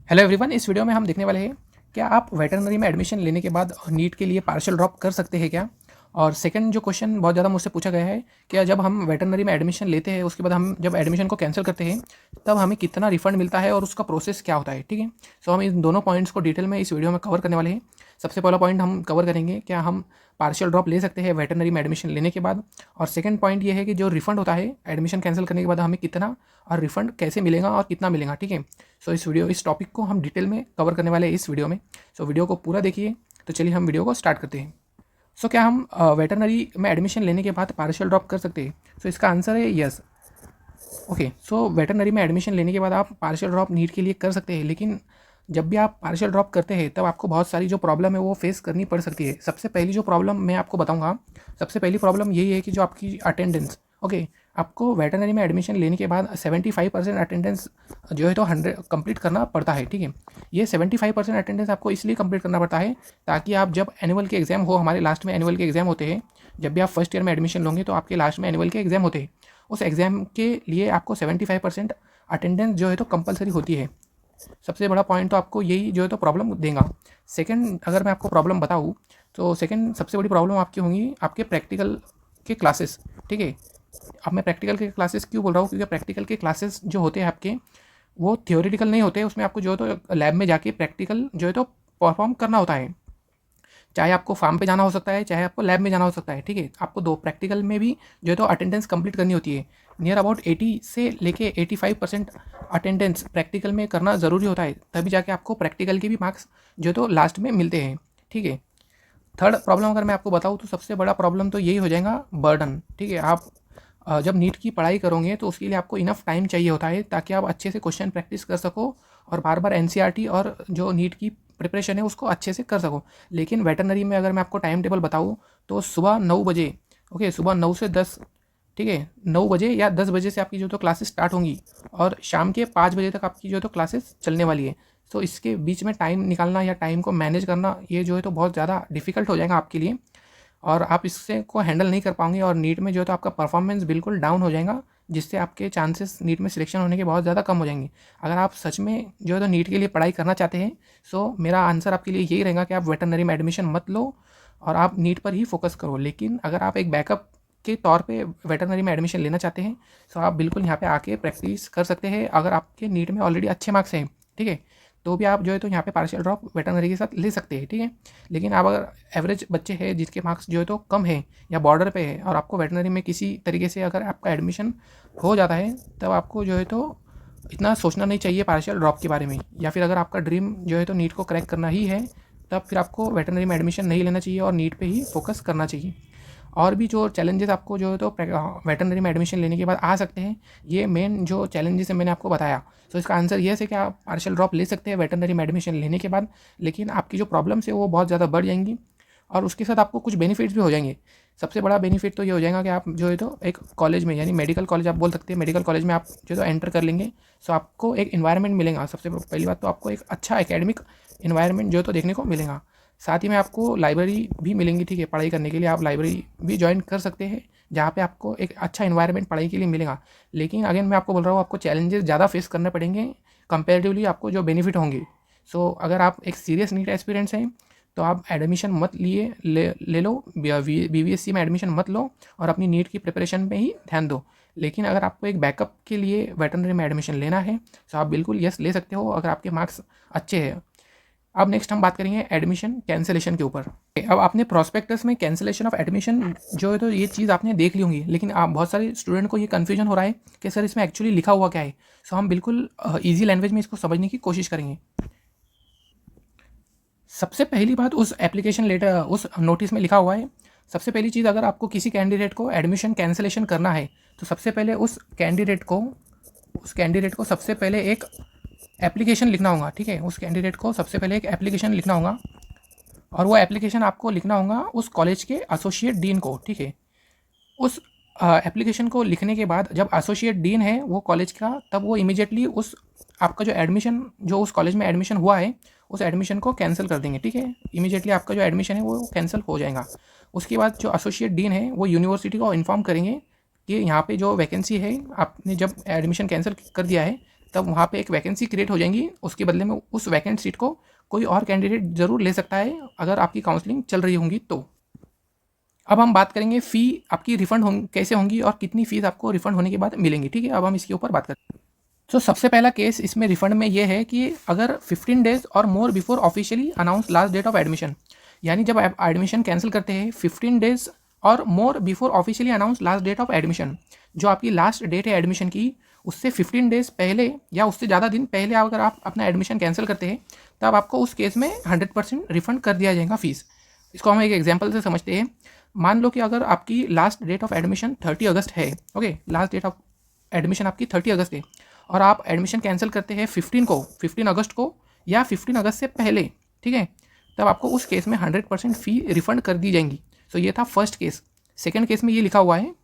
Hello everyone, इस video में हम देखने वाले हैं क्या आप वेटरनरी में एडमिशन लेने के बाद नीट के लिए पार्शियल ड्रॉप कर सकते हैं क्या। और सेकंड जो क्वेश्चन बहुत ज़्यादा मुझसे पूछा गया है, क्या जब हम वेटरनरी में एडमिशन लेते हैं उसके बाद हम जब एडमिशन को कैंसिल करते हैं तब हमें कितना रिफंड मिलता है और उसका प्रोसेस क्या होता है। ठीक है, सो हम इन दोनों पॉइंट्स को डिटेल में इस वीडियो में कवर करने वाले हैं। सबसे पहला पॉइंट हम कवर करेंगे, क्या हम पार्शियल ड्रॉप ले सकते हैं वेटरनरी में एडमिशन लेने के बाद। और सेकंड पॉइंट ये है कि जो रिफंड होता है एडमिशन कैंसिल करने के बाद हमें कितना और रिफंड कैसे मिलेगा और कितना मिलेगा। ठीक है, सो इस टॉपिक को हम डिटेल में कवर करने वाले हैं इस वीडियो में। सो वीडियो को पूरा देखिए। तो चलिए हम वीडियो को स्टार्ट करते हैं। सो क्या हम वेटरनरी में एडमिशन लेने के बाद पार्शियल ड्रॉप कर सकते हैं? सो इसका आंसर है यस। ओके, सो वेटरनरी में एडमिशन लेने के बाद आप पार्शियल ड्रॉप नीट के लिए कर सकते हैं, लेकिन जब भी आप पार्शियल ड्रॉप करते हैं तब आपको बहुत सारी जो प्रॉब्लम है वो फेस करनी पड़ सकती है। सबसे पहली जो प्रॉब्लम मैं आपको बताऊंगा, सबसे पहली प्रॉब्लम यही है कि जो आपकी अटेंडेंस। ओके, आपको वेटरनरी में एडमिशन लेने के बाद 75% अटेंडेंस जो है तो 100 कंप्लीट करना पड़ता है। ठीक है, ये 75% अटेंडेंस आपको इसलिए कंप्लीट करना पड़ता है ताकि आप जब एनुअल के एग्ज़ाम हो, हमारे लास्ट में एनुअल के एग्ज़ाम होते हैं, जब भी आप फर्स्ट ईयर में एडमिशन लोगे तो आपके लास्ट में एनुअल के एग्ज़ाम होते हैं, उस एग्ज़ाम के लिए आपको 75% अटेंडेंस जो है तो कंपलसरी होती है। सबसे बड़ा पॉइंट तो आपको यही जो है तो प्रॉब्लम देगा। सेकंड, अगर मैं आपको प्रॉब्लम बताऊँ तो सेकंड सबसे बड़ी प्रॉब्लम आपकी होंगी आपके प्रैक्टिकल के क्लासेस। ठीक है, अब मैं प्रैक्टिकल के क्लासेस क्यों बोल रहा हूँ, क्योंकि प्रैक्टिकल के क्लासेस जो होते हैं आपके वो थियोरेटिकल नहीं होते, उसमें आपको जो है तो लैब में जाके प्रैक्टिकल जो है तो परफॉर्म करना होता है। चाहे आपको फार्म पे जाना हो सकता है, चाहे आपको लैब में जाना हो सकता है। ठीक है, आपको दो प्रैक्टिकल में भी जो है तो अटेंडेंस कंप्लीट करनी होती है। नियर अबाउट 80 से लेके 85% अटेंडेंस प्रैक्टिकल में करना ज़रूरी होता है, तभी जाके आपको प्रैक्टिकल के भी मार्क्स जो है तो लास्ट में मिलते हैं। ठीक है, थर्ड प्रॉब्लम अगर मैं आपको बताऊँ तो सबसे बड़ा प्रॉब्लम तो यही हो जाएगा बर्डन। ठीक है, आप जब नीट की पढ़ाई करोगे तो उसके लिए आपको इनफ टाइम चाहिए होता है ताकि आप अच्छे से क्वेश्चन प्रैक्टिस कर सको और बार बार एनसीईआरटी और जो नीट की प्रिपरेशन है उसको अच्छे से कर सको। लेकिन वेटरनरी में अगर मैं आपको टाइम टेबल बताऊँ तो सुबह 9 बजे, ओके, सुबह 9 से 10, ठीक है, 9 बजे या 10 बजे से आपकी जो तो क्लासेस स्टार्ट होंगी और शाम के 5 बजे तक आपकी जो तो क्लासेस चलने वाली है। तो इसके बीच में टाइम निकालना या टाइम को मैनेज करना ये जो है तो बहुत ज़्यादा डिफिकल्ट हो जाएगा आपके लिए और आप इससे को हैंडल नहीं कर पाओगे और नीट में जो है तो आपका परफॉर्मेंस बिल्कुल डाउन हो जाएगा, जिससे आपके चांसेस नीट में सिलेक्शन होने के बहुत ज़्यादा कम हो जाएंगे। अगर आप सच में जो है तो नीट के लिए पढ़ाई करना चाहते हैं, सो मेरा आंसर आपके लिए यही रहेगा कि आप वेटरनरी में एडमिशन मत लो और आप नीट पर ही फोकस करो। लेकिन अगर आप एक बैकअप के तौर पे वेटरनरी में एडमिशन लेना चाहते हैं तो आप बिल्कुल यहाँ पे आके प्रैक्टिस कर सकते हैं। अगर आपके नीट में ऑलरेडी अच्छे मार्क्स हैं, ठीक है, तो भी आप जो है तो यहाँ पे पार्शियल ड्रॉप वेटरनरी के साथ ले सकते हैं। ठीक है, लेकिन आप अगर एवरेज बच्चे हैं जिसके मार्क्स जो है तो कम है या बॉर्डर पे है और आपको वेटरनरी में किसी तरीके से अगर आपका एडमिशन हो जाता है, तब आपको जो है तो इतना सोचना नहीं चाहिए पार्शियल ड्रॉप के बारे में। या फिर अगर आपका ड्रीम जो है तो नीट को क्रैक करना ही है, तब फिर आपको वेटरनरी में एडमिशन नहीं लेना चाहिए और नीट पे ही फोकस करना चाहिए। और भी जो चैलेंजेस आपको जो है तो वेटरनरी में एडमिशन लेने के बाद आ सकते हैं, ये मेन जो चैलेंजेस है मैंने आपको बताया। सो इसका आंसर ये है कि आप पार्शियल ड्रॉप ले सकते हैं वेटरनरी में एडमिशन लेने के बाद, लेकिन आपकी जो प्रॉब्लम्स है वो बहुत ज़्यादा बढ़ जाएंगी और उसके साथ आपको कुछ बेनिफिट्स भी हो जाएंगे। सबसे बड़ा बेनिफिट तो ये हो जाएगा कि आप जो है तो एक कॉलेज में, यानी मेडिकल कॉलेज आप बोल सकते हैं, मेडिकल कॉलेज में आप जो है तो एंटर कर लेंगे। सो आपको एक इन्वायरमेंट मिलेगा। सबसे पहली बात तो आपको एक अच्छा एकेडमिक इन्वायरमेंट जो है तो देखने को मिलेगा। साथ ही में आपको लाइब्रेरी भी मिलेंगी। ठीक है, पढ़ाई करने के लिए आप लाइब्रेरी भी ज्वाइन कर सकते हैं, जहाँ पे आपको एक अच्छा इन्वायरमेंट पढ़ाई के लिए मिलेगा। लेकिन अगेन मैं आपको बोल रहा हूँ, आपको चैलेंजेस ज़्यादा फेस करने पड़ेंगे कंपेरेटिवली आपको जो बेनिफिट होंगे। सो अगर आप एक सीरियस नीट एस्पिरेंट्स हैं तो आप एडमिशन मत ले लो, BVSC में एडमिशन मत लो और अपनी नीट की प्रिपरेशन में ही ध्यान दो। लेकिन अगर आपको एक बैकअप के लिए वेटरनरी में एडमिशन लेना है तो आप बिल्कुल यस ले सकते हो अगर आपके मार्क्स अच्छे हैं। अब नेक्स्ट हम बात करेंगे एडमिशन कैंसिलेशन के ऊपर। अब आपने प्रोस्पेक्टस में कैंसिलेशन ऑफ एडमिशन जो है तो ये चीज़ आपने देख ली होंगी, लेकिन आप बहुत सारे स्टूडेंट को ये कन्फ्यूजन हो रहा है कि सर इसमें एक्चुअली लिखा हुआ क्या है। सो हम बिल्कुल ईजी लैंग्वेज में इसको समझने की कोशिश करेंगे। सबसे पहली बात, उस एप्लीकेशन लेटर, उस नोटिस में लिखा हुआ है, सबसे पहली चीज़, अगर आपको किसी कैंडिडेट को एडमिशन कैंसिलेशन करना है तो सबसे पहले उस कैंडिडेट को सबसे पहले एक एप्लीकेशन लिखना होगा। ठीक है, उस कैंडिडेट को सबसे पहले एक एप्लीकेशन लिखना होगा और वो एप्लीकेशन आपको लिखना होगा उस कॉलेज के एसोसिएट डीन को। ठीक है, उस एप्लीकेशन को लिखने के बाद जब एसोसिएट डीन है वो कॉलेज का, तब वो इमीडिएटली उस आपका जो एडमिशन जो उस कॉलेज में एडमिशन हुआ है उस एडमिशन को कैंसिल कर देंगे। ठीक है, इमीडिएटली आपका जो एडमिशन है वो कैंसिल हो जाएगा। उसके बाद जो एसोसिएट डीन है वो यूनिवर्सिटी को इन्फॉर्म करेंगे कि यहाँ पे जो वैकेंसी है, आपने जब एडमिशन कैंसिल कर दिया है तब वहाँ पे एक वैकेंसी क्रिएट हो जाएंगी, उसके बदले में उस वैकेंट सीट को कोई और कैंडिडेट ज़रूर ले सकता है अगर आपकी काउंसलिंग चल रही होंगी तो। अब हम बात करेंगे फ़ी आपकी रिफ़ंड कैसे होंगी और कितनी फ़ीस आपको रिफ़ंड होने के बाद मिलेंगी, ठीक है। अब हम इसके ऊपर बात करते हैं। तो सबसे पहला केस इसमें रिफ़ंड में ये है कि अगर 15 डेज़ और more before officially announce last date of admission, यानी जब आप एडमिशन कैंसिल करते हैं 15 डेज़ और more before officially announce last date of admission, जो आपकी लास्ट डेट है एडमिशन की उससे 15 डेज़ पहले या उससे ज़्यादा दिन पहले अगर आप अपना एडमिशन कैंसिल करते हैं तब आपको उस केस में 100% रिफ़ंड कर दिया जाएगा फ़ीस। इसको हम एक एग्जाम्पल से समझते हैं। मान लो कि अगर आपकी लास्ट डेट ऑफ एडमिशन 30 अगस्त है, okay, last date of admission आपकी 30 अगस्त है और आप एडमिशन कैंसिल करते हैं 15 अगस्त को या 15 अगस्त से पहले, ठीक है, तब आपको उस केस में 100% फ़ी रिफ़ंड कर दी जाएंगी। सो ये था फर्स्ट केस। सेकंड केस में ये लिखा हुआ है,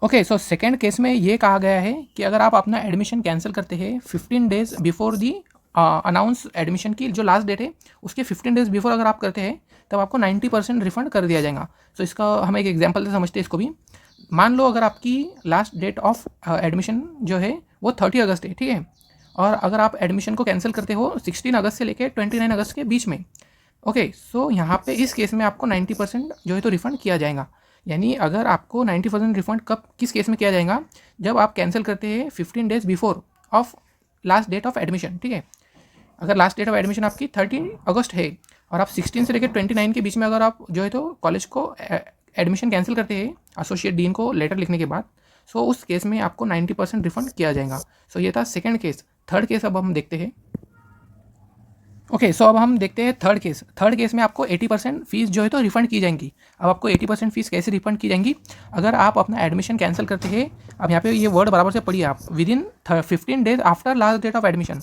ओके, सो सेकंड केस में ये कहा गया है कि अगर आप अपना एडमिशन कैंसिल करते हैं 15 days before the announce admission की जो लास्ट डेट है उसके 15 डेज़ बिफोर अगर आप करते हैं तब आपको 90% रिफ़ंड कर दिया जाएगा। सो इसका हम एक एग्जांपल से समझते हैं इसको भी। मान लो अगर आपकी लास्ट डेट ऑफ एडमिशन जो है वो 30 अगस्त है, ठीक है, और अगर आप एडमिशन को कैंसिल करते हो 16 अगस्त से लेकर 29 अगस्त के बीच में, ओके, सो यहाँ पे इस केस में आपको 90% जो है तो रिफ़ंड किया जाएगा। यानी अगर आपको 90% रिफ़ंड कब किस केस में किया जाएगा, जब आप कैंसिल करते हैं 15 days before of last date of admission, ठीक है। अगर लास्ट डेट ऑफ एडमिशन आपकी 30 अगस्त है और आप 16 से लेकर 29 के बीच में अगर आप जो है तो कॉलेज को एडमिशन कैंसिल करते हैं एसोसिएट डीन को लेटर लिखने के बाद, सो उस केस में आपको 90% रिफ़ंड किया जाएगा। सो ये था सेकंड केस। थर्ड केस अब हम देखते हैं। ओके, सो अब हम देखते हैं थर्ड केस। थर्ड केस में आपको 80% फ़ीस जो है तो रिफ़ंड की जाएंगी। अब आपको 80% फ़ीस कैसे रिफ़ंड की जाएंगी, अगर आप अपना एडमिशन कैंसिल करते हैं, अब यहाँ पे ये वर्ड बराबर से पढ़िए आप, within 15 days after last date of admission.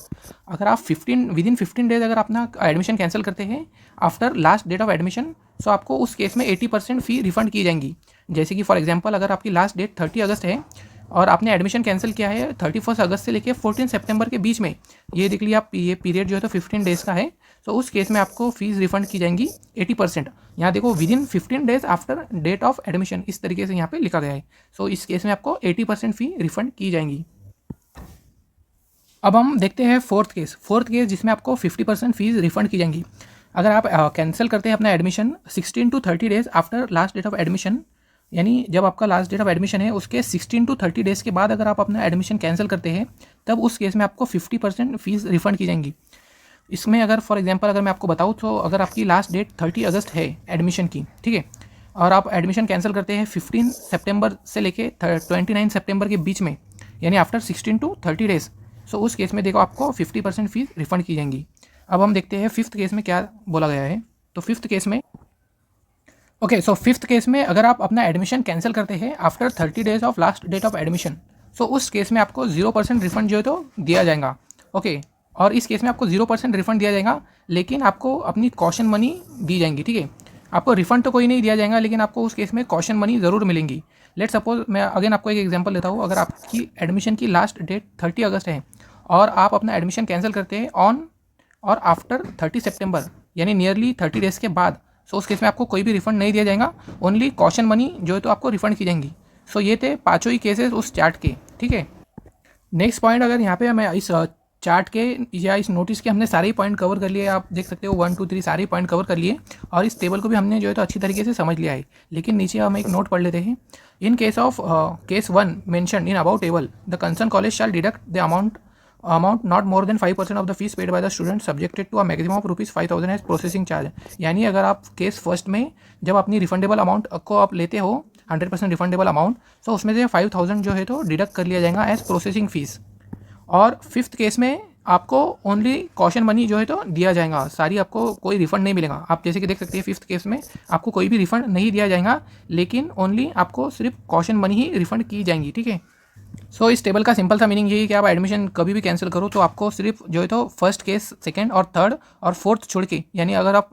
अगर आप विदिन 15 डेज अगर अपना एडमिशन कैंसिल करते हैं after last date of admission, so आपको उस केस में 80% फ़ी रिफ़ंड की जाएंगी। जैसे कि फॉर एग्जाम्पल अगर आपकी लास्ट डेट 30 अगस्त है और आपने एडमिशन कैंसिल किया है 31 अगस्त से लेकर 14 सितंबर के बीच में, ये देख लीजिए आप, ये पीरियड जो है तो 15 डेज़ का है, तो उस केस में आपको फ़ीस रिफ़ंड की जाएंगी 80%। यहाँ देखो within 15 days after date of admission, इस तरीके से यहाँ पे लिखा गया है। सो इस केस में आपको 80% फ़ी रिफ़ंड की जाएंगी। अब हम देखते हैं फोर्थ केस जिसमें आपको 50% फ़ीस रिफ़ंड की जाएंगी। अगर आप कैंसिल करते हैं अपना admission 16 to 30 days after last date of admission, यानी जब आपका लास्ट डेट ऑफ एडमिशन है उसके 16 to 30 डेज़ के बाद अगर आप अपना एडमिशन कैंसिल करते हैं तब उस केस में आपको 50% फ़ीस रिफ़ंड की जाएंगी। इसमें अगर फॉर एग्जांपल अगर मैं आपको बताऊँ तो अगर आपकी लास्ट डेट 30 अगस्त है एडमिशन की, ठीक है, और आप एडमिशन कैंसिल करते हैं 15 सितंबर से लेके 29 सितंबर के बीच में, यानी आफ्टर 16 to 30 डेज़, सो उस केस में देखो आपको 50% फ़ीस रिफ़ंड की जाएंगी। अब हम देखते हैं फिफ्थ केस में क्या बोला गया है। तो फिफ्थ केस में ओके, सो फिफ्थ केस में अगर आप अपना एडमिशन कैंसिल करते हैं after 30 days of last date of admission, so उस केस में आपको 0% रिफ़ंड जो है तो दिया जाएगा। ओके, और इस केस में आपको 0% रिफ़ंड दिया जाएगा, लेकिन आपको अपनी कॉशन मनी दी जाएंगी, ठीक है। आपको रिफ़ंड तो कोई नहीं दिया जाएगा, लेकिन आपको उस केस में कॉशन मनी ज़रूर मिलेंगी। लेट सपोज मैं अगेन आपको एक एग्जांपल देता हूँ। अगर आपकी एडमिशन की लास्ट डेट 30 अगस्त है और आप अपना एडमिशन कैंसिल करते हैं ऑन और आफ्टर 30 सितंबर, यानी नियरली 30 डेज़ के बाद, सो उस केस में आपको कोई भी रिफ़ंड नहीं दिया जाएगा, ओनली कॉशन मनी जो है तो आपको रिफ़ंड की जाएंगी। सो ये थे पाँचों ही केसेस उस चार्ट के, ठीक है। नेक्स्ट पॉइंट, अगर यहाँ पे हमें इस चार्ट के या इस नोटिस के हमने सारे ही पॉइंट कवर कर लिए, आप देख सकते हो 1 2 3 सारे पॉइंट कवर कर लिए, और इस टेबल को भी हमने जो है तो अच्छी तरीके से समझ लिया है। लेकिन नीचे हम एक नोट पढ़ लेते हैं। In case of case 1 mention in about table, the concern college shall deduct the amount not more than 5% of the fees paid by the student subjected to a maximum of ₹5,000 as processing charge. यानी अगर आप case first में जब अपनी refundable amount को आप लेते हो 100% रिफंडेबल अमाउंट, तो उसमें से 5,000 जो है तो डिडक्ट कर लिया जाएगा एज प्रोसेसिंग फीस। और फिफ्थ केस में आपको ओनली कॉशन मनी जो है तो दिया जाएगा, सारी आपको कोई रिफंड नहीं मिलेगा। आप जैसे कि देख सकते हैं फिफ्थ केस में आपको कोई भी रिफंड नहीं दिया जाएगा, लेकिन ओनली आपको सिर्फ कॉशन मनी ही रिफंड की जाएंगी, ठीक है। सो इस टेबल का सिंपल सा मीनिंग यही है कि आप एडमिशन कभी भी कैंसिल करो तो आपको सिर्फ जो है तो फर्स्ट केस, सेकंड और थर्ड और फोर्थ छोड़ के, यानी अगर आप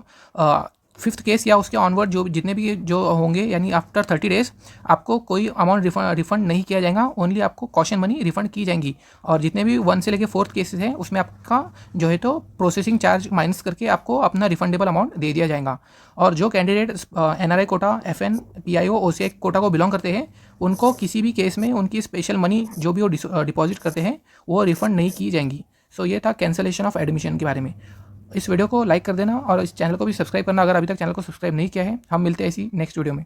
फिफ्थ केस या उसके ऑनवर्ड जो जितने भी जो होंगे, यानी आफ्टर 30 डेज आपको कोई अमाउंट रिफंड नहीं किया जाएगा, ओनली आपको कॉशन मनी रिफंड की जाएंगी। और जितने भी 1 से लेके 4th केसेस हैं उसमें आपका जो है तो प्रोसेसिंग चार्ज माइनस करके आपको अपना रिफंडेबल अमाउंट दे दिया जाएगा। और जो candidate NRI quota, FN, PIO, OCI quota को बिलोंग करते हैं उनको किसी भी केस में उनकी स्पेशल मनी जो भी वो डिपॉजिट करते हैं वो रिफंड नहीं की जाएंगी। सो ये था कैंसलेशन ऑफ एडमिशन के बारे में। इस वीडियो को लाइक कर देना और इस चैनल को भी सब्सक्राइब करना अगर अभी तक चैनल को सब्सक्राइब नहीं किया है। हम मिलते हैं इसी नेक्स्ट वीडियो में।